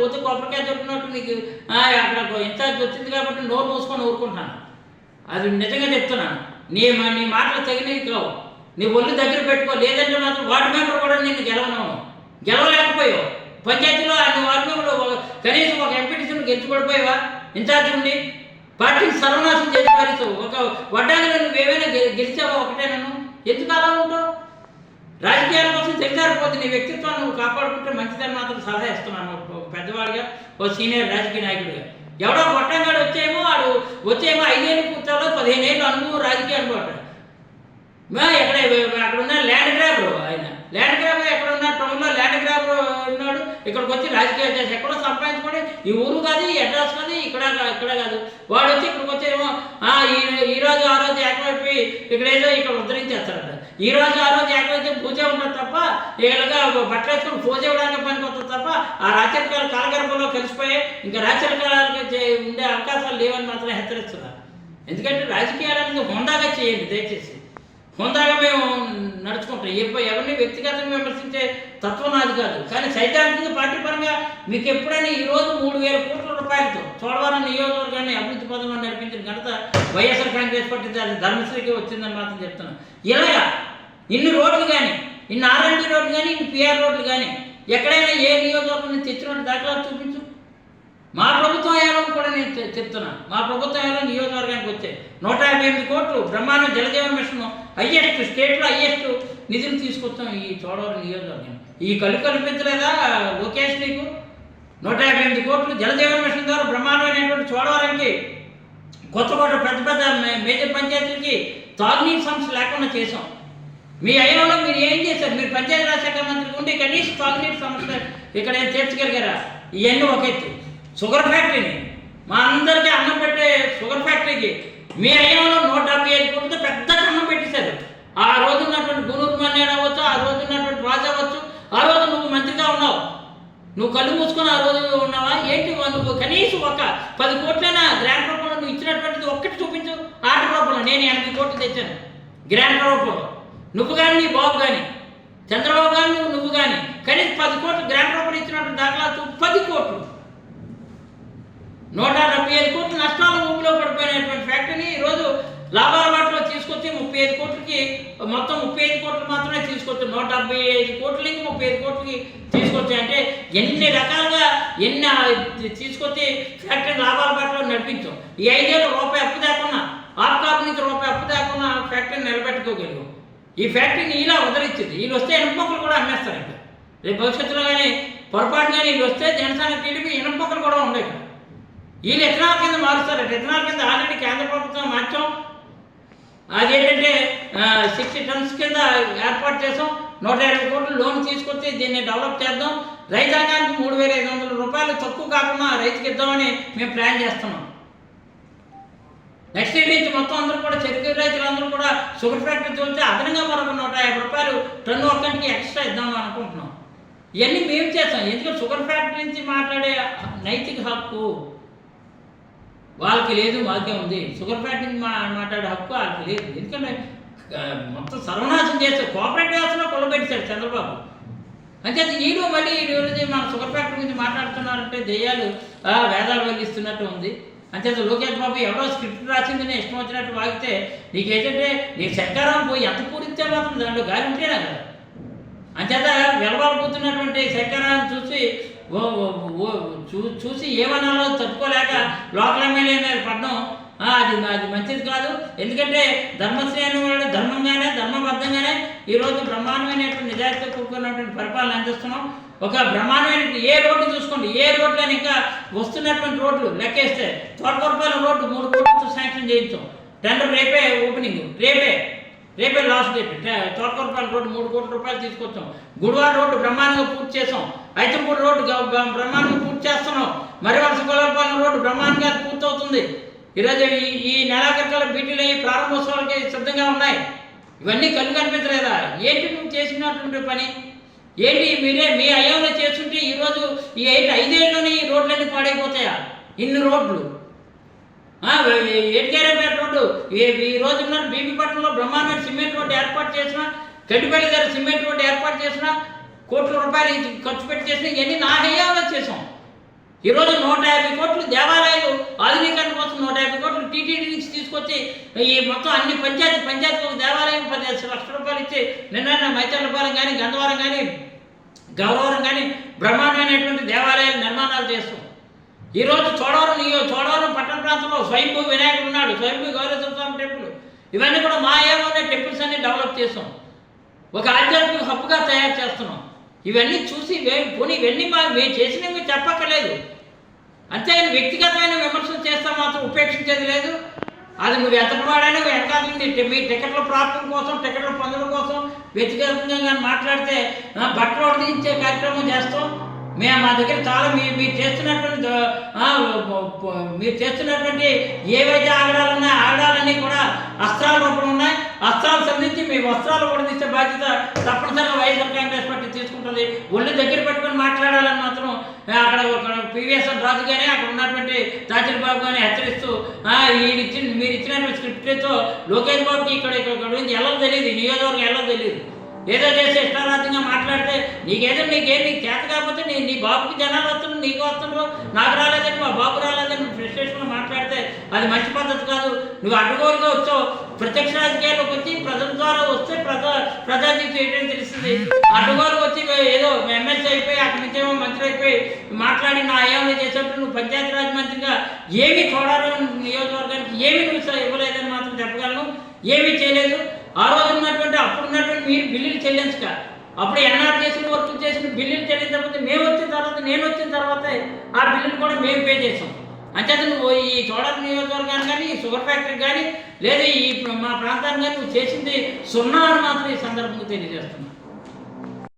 పోతే కొబ్బరికాయ చెప్పినట్టు నీకు అక్కడ ఇన్ఛార్జ్ వచ్చింది కాబట్టి నోరు మూసుకొని ఊరుకుంటున్నాను. అది నిజంగా చెప్తున్నాను. నీ మాటలు తగినవి కావు. నీ ఒళ్ళు దగ్గర పెట్టుకో. లేదంటే మాత్రం వార్డు మెంబర్ కూడా నిన్ను గెలవలేకపోయావు. పంచాయతీలో అన్ని వార్డు మెంబర్లు కనీసం ఒక ఎంపీటీసీని గెలుచుకోడిపోయావా? ఇన్ఛార్జ్ ఉండి పార్టీని సర్వనాశం చేసి పారిస్తావు. ఒక వడ్డాగిలో నువ్వేమైనా గెలిచావా? ఒకటే నన్ను ఎందుకు అలా ఉంటావు? రాజకీయాల కోసం తెలిసారిపోతే నీ వ్యక్తిత్వాన్ని నువ్వు కాపాడుకుంటే మంచిదని మాత్రం సలహా ఇస్తున్నాను. పెద్దవాడిగా, ఓ సీనియర్ రాజకీయ నాయకుడిగా. ఎవడో కొట్టంగాడు వచ్చేమో 5 ఏళ్ళు పూర్తాలో 15 ఏళ్ళు అనుభవం రాజకీయ అనుభవం. ఎక్కడ అక్కడ ఉన్న ల్యాండ్ గ్రాబర్ ఆయన. ల్యాండ్ గ్రాబర్ ఎక్కడ ఉన్న టౌన్లో ల్యాండ్ గ్రాబర్ ఉన్నాడు. ఇక్కడికి వచ్చి రాజకీయాలు చేసి ఎక్కడో సంపాదించుకోండి. ఈ ఊరు కాదు, ఈ అడ్రస్ కాదు, ఇక్కడ కాదు. వాడు వచ్చి ఇక్కడికి వచ్చేమో ఈ రోజు ఆ రోజు ఏకమైపోయి ఇక్కడ ఉద్ధరించేస్తారట. ఈ రోజు ఆ రోజు ఏకమైతే పూజ ఉంటుంది తప్ప, ఇలాగా బట్టలు వేసుకొని పూజ ఇవ్వడానికి పనికి వస్తుంది తప్ప ఆ రాచరికాలు కాలగర్భంలో కలిసిపోయి ఇంకా రాచరికాలకి ఉండే అవకాశాలు లేవని మాత్రం హెచ్చరిస్తున్నారు. ఎందుకంటే రాజకీయాలు అనేది హోందాగా చేయండి దయచేసి. హోందాగా మేము నడుచుకుంటాం. ఎవరిని వ్యక్తిగతంగా విమర్శించే తత్వం నాది కాదు. కానీ సైద్ధాంతిక పార్టీ పరంగా మీకు ఎప్పుడైనా ఈరోజు 3,000 కోట్ల రూపాయలతో చోడవరం నియోజకవర్గాన్ని అభివృద్ధి పదంలో నడిపించిన ఘనత వైఎస్ఆర్ కాంగ్రెస్ పార్టీ ధర్మశ్రీకి వచ్చిందని మాత్రం చెప్తున్నాను. ఇలాగా ఇన్ని రోడ్లు కానీ, ఇన్ని R&D రోడ్లు కానీ, ఇన్ని PR రోడ్లు కానీ ఎక్కడైనా ఏ నియోజకవర్గం తెచ్చినట్టు దాఖలాలు చూపించు. మా ప్రభుత్వం అయ్యాలో కూడా నేను చెప్తున్నాను. మా ప్రభుత్వం అయ్యాలో నియోజకవర్గానికి వచ్చాయి 158 కోట్లు బ్రహ్మాండం జలజీవన మిషన్ హయ్యెస్ట్, స్టేట్లో హయ్యెస్ట్ నిధులు తీసుకొచ్చాం ఈ చోడవరం నియోజకవర్గం. ఈ కల్పించలేదా లోకేష్ నీకు? 158 కోట్లు జలజీవన మిషన్ ద్వారా బ్రహ్మాండమైనటువంటి చోడవరంకి, కొత్తకోట పెద్ద మేజర్ పంచాయతీలకి తాగునీటి సమస్య లేకుండా చేసాం. మీ అయ్యంలో మీరు ఏం చేశారు? మీరు పంచాయతీరాజ్ శాఖ మంత్రికి ఉండి కనీసం తాగునీటి సమస్య ఇక్కడ ఏం తీర్చగలిగారా? ఇవన్నీ ఒక ఎత్తు. షుగర్ ఫ్యాక్టరీని, మా అందరికీ అన్నం పెట్టే షుగర్ ఫ్యాక్టరీకి మీ అయ్యంలో 175 కోట్లతో పెద్ద అన్నం పెట్టేశారు. ఆ రోజు ఉన్నటువంటి గునూరు మన్నేడు అవ్వచ్చు, ఆ రోజు ఉన్నటువంటి రాజు అవ్వచ్చు. ఆ రోజు నువ్వు మంత్రిగా ఉన్నావు. నువ్వు కళ్ళు మూసుకొని ఆ రోజు ఉన్నావా ఏంటి? నువ్వు కనీసం ఒక 10 కోట్లైనా గ్రాంట్ రూపంలో నువ్వు ఇచ్చినటువంటిది ఒక్కటి చూపించు. ఆర్డర్ రూపంలో నేను 80 కోట్లు తెచ్చాను గ్రాంట్ రూపంలో. నువ్వు కానీ నీ బాబు కానీ చంద్రబాబు కానీ నువ్వు కానీ కనీసం 10 కోట్లు గ్రాంట్ రూపంలో ఇచ్చినటువంటి దాఖలా 10 కోట్లు. 175 కోట్లు నష్టాలు ఊపిలో పడిపోయినటువంటి ఫ్యాక్టరీని ఈరోజు లాభాల బాటలో తీసుకొచ్చి 35 కోట్లకి, మొత్తం 35 కోట్లు మాత్రమే తీసుకొచ్చి 175 కోట్లకి 35 కోట్లకి తీసుకొచ్చి, అంటే ఎన్ని రకాలుగా తీసుకొచ్చి ఫ్యాక్టరీ లాభాల బాటలో నడిపించాం. ఈ 5 ఏళ్ళు రూపాయి అప్పు దాకున్నా, ఆప్కాప్ నుంచి రూపాయి అప్పు దాకున్నా ఫ్యాక్టరీని నిలబెట్టుకోగలిగాం. ఈ ఫ్యాక్టరీని ఇలా ఉదరించింది. వీళ్ళు వస్తే ఇనుప మొక్కలు కూడా అమ్మేస్తారు. ఇంకా రేపు భవిష్యత్తులో కానీ పొరపాటు కానీ వీళ్ళు వస్తే జనసేన టీడీపీ ఇనుప మొక్కలు కూడా ఉన్నాయి. వీళ్ళు ఎథనాల్ కింద మారుస్తారు. ఎథనాల్ కింద ఆల్రెడీ కేంద్ర ప్రభుత్వం మార్చాం. అదేంటంటే 60 టన్స్ కింద ఏర్పాటు చేసాం. 120 కోట్లు లోన్ తీసుకొచ్చి దీన్ని డెవలప్ చేద్దాం. రైతాంగానికి 3,500 రూపాయలు తక్కువ కాకుండా రైతుకి ఇద్దామని మేము ప్లాన్ చేస్తున్నాం. నెక్స్ట్ ఇయర్ నుంచి మొత్తం అందరూ కూడా చెరుకు రైతులందరూ కూడా షుగర్ ఫ్యాక్టరీ చూస్తే అదనంగా మరొక 150 రూపాయలు టన్ను ఒక్కటికి ఎక్స్ట్రా ఇద్దామని అనుకుంటున్నాం. ఇవన్నీ మేము చేస్తాం. ఎందుకంటే షుగర్ ఫ్యాక్టరీ నుంచి మాట్లాడే నైతిక హక్కు వాళ్ళకి లేదు, మాకే ఉంది. షుగర్ ఫ్యాక్టరీ మాట్లాడే హక్కు వాళ్ళకి లేదు. ఎందుకంటే మొత్తం సర్వనాశం చేస్తే కోఆపరేటివ్ వ్యవస్థలో కొలబెట్టాడు చంద్రబాబు. అంటే వీళ్ళు మళ్ళీ ఈరోజు మన షుగర్ ఫ్యాక్టరీ గురించి మాట్లాడుతున్నారంటే దెయ్యాలు వేదాలు వల్లిస్తున్నట్టు ఉంది. అంచేత లోకేష్ బాబు ఎవరో స్క్రిప్ట్ రాసిందని ఇష్టం వచ్చినట్టు వాగితే నీకేంటంటే నీకు శంకరం పోయి ఎంత పూరిస్తే మాత్రం దాంట్లో గాలి ఉంటేనా కదా. అంచేత వెలవాలపోతున్నటువంటి శంకరాన్ని చూసి ఏమన్నాలో తట్టుకోలేక లోకల్ ఎమ్మెల్యే మీద పడడం అది మంచిది కాదు. ఎందుకంటే ధర్మశ్రీ అనేవాళ్ళు ధర్మంగానే ధర్మబద్ధంగానే ఈరోజు బ్రహ్మాండమైనటువంటి నిజాయితీతో కూడుకున్నటువంటి పరిపాలన అందిస్తున్నాం. ఒక బ్రహ్మాండమైన ఏ రోడ్డు చూసుకోండి, ఏ రోడ్లని ఇంకా వస్తున్నటువంటి రోడ్లు లెక్కేస్తే తోటకూరపాలెం రోడ్డు 3 కోట్లతో శాంక్షన్ చేయించాం. టెండర్ రేపే ఓపెనింగ్, రేపే లాస్ట్ డేట్. తోటకూరపాలెం రోడ్డు 3 కోట్ల రూపాయలు తీసుకొచ్చాం. గుడివాడ రోడ్డు బ్రహ్మాండంగా పూర్తి చేసాం. ఐతంపూడి రోడ్డు బ్రహ్మాండంగా పూర్తి చేస్తున్నాం. మరివలస గొల్లపాలెం రోడ్డు బ్రహ్మాండంగా పూర్తవుతుంది. ఈరోజు ఈ నెలాఖరికల బీటీలు ప్రారంభోత్సవాలకి సిద్ధంగా ఉన్నాయి. ఇవన్నీ కళ్ళు కనిపించలేదా? ఏంటి నువ్వు చేసినటువంటి పని ఏంటి? మీ అయ్యంలో చేస్తుంటే ఈరోజు ఈ 5 ఏళ్ళలోనే ఈ రోడ్లన్నీ పాడైపోతాయా? ఇన్ని రోడ్లు ఏటికేరేపేట రోడ్డు ఈ రోజు ఉన్న బీబీపట్నంలో బ్రహ్మాండమైన సిమెంట్ రోడ్డు ఏర్పాటు చేసిన, గడ్డిపల్లి దగ్గర సిమెంట్ రోడ్డు ఏర్పాటు చేసిన, కోట్ల రూపాయలు ఖర్చు పెట్టి చేసిన, ఇవన్నీ నా హయాంలో చేసాం. ఈరోజు 150 కోట్లు దేవాలయాలు ఆధునీకరణ కోసం 150 కోట్లు టీటీడీ నుంచి తీసుకొచ్చి ఈ మొత్తం అన్ని పంచాయతీ ఒక దేవాలయం 10 లక్షల రూపాయలు ఇచ్చి నిన్న మైతర్లపాలెం కానీ గంధవరం కానీ గౌరవరం కానీ బ్రహ్మాండమైనటువంటి దేవాలయాలు నిర్మాణాలు చేస్తాం. ఈరోజు చోడవరం పట్టణ ప్రాంతంలో స్వయంభూ వినాయకుడు ఉన్నాడు, స్వయంభూ గౌరవ స్వామి టెంపుల్, ఇవన్నీ కూడా మా ఏమోనే టెంపుల్స్ అన్ని డెవలప్ చేస్తాం, ఒక ఆధ్యాత్మిక హబ్గా తయారు చేస్తున్నాం. ఇవన్నీ చూసి పోనీ ఇవన్నీ మేము చేసినవి మీరు చెప్పక్కర్లేదు, అంతేగాని వ్యక్తిగతమైన విమర్శలు చేస్తా మాత్రం ఉపేక్షించేది లేదు. అది నువ్వు ఎంతటి వాడైనా వెనకాల మీ టికెట్ల ప్రాప్తం కోసం టికెట్ల పొందడం కోసం వ్యక్తిగతంగా కానీ మాట్లాడితే బట్టలు దించే కార్యక్రమం చేస్తాం. మా దగ్గర చాలా మీరు చేస్తున్నటువంటి ఏవైతే ఆగడాలు ఉన్నాయో ఆగడాలన్నీ కూడా అస్త్రాల రూపంలో ఉన్నాయి. అస్త్రాలు సంబంధించి మీ వస్త్రాలు కూడా తీసే బాధ్యత తప్పనిసరిగా వైఎస్ఆర్ కాంగ్రెస్ పార్టీ తీసుకుంటుంది. ఒళ్ళు దగ్గర పెట్టుకొని మాట్లాడాలని మాత్రం అక్కడ పివిఎస్ఎన్ రాజు కానీ అక్కడ ఉన్నటువంటి తాజిల్ బాబు కానీ హెచ్చరిస్తూ మీరు ఇచ్చినటువంటి స్క్రిప్ట్తో లోకేష్ బాబుకి ఇక్కడ గురించి ఎలా తెలియదు, నియోజకవర్గం ఎలా తెలియదు, ఏదో చేసి ఇష్టారాజ్యంగా మాట్లాడితే నీకు చేత కాకపోతే నీ బాబుకి జనాలు వస్తున్నారు, నీకు వస్తున్నారు, నాకు రాలేదని మా బాబు రాలేదని ఫ్రస్ట్రేషన్లో మాట్లాడితే అది మంచి పద్ధతి కాదు. నువ్వు అడ్డగోలుగా వచ్చావు, ప్రత్యక్ష రాజకీయాల్లోకి వచ్చి ప్రజల ద్వారా వస్తే ప్రజాజీవితం ఏంటని తెలుస్తుంది. అడ్డగోలుగా వచ్చి ఏదో ఎమ్మెల్సీ అయిపోయి అక్కడి నుంచేమో మంత్రి అయిపోయి మాట్లాడి నా ఏమైనా చేసేటప్పుడు నువ్వు పంచాయతీరాజ్ మంత్రిగా ఏమీ చూడాలని నియోజకవర్గానికి ఏమీ నువ్వు ఇవ్వలేదని మాత్రం చెప్పగలను. ఏమీ చేయలేదు. ఆ రోజు అప్పుడున్నటువంటి మీరు బిల్లులు చెల్లించక అప్పుడు ఎన్ఆర్ చేసిన వర్క్ చేసిన బిల్లులు చెల్లించకపోతే నేను వచ్చిన తర్వాతే ఆ బిల్లులు కూడా మేము పే చేసాం. అంచేత నువ్వు ఈ చోడవరం నియోజకవర్గాన్ని కానీ ఈ షుగర్ ఫ్యాక్టరీకి కానీ లేదా ఈ మా ప్రాంతాన్ని కానీ నువ్వు చేసింది సున్నా అని మాత్రం ఈ సందర్భంగా తెలియజేస్తున్నాను.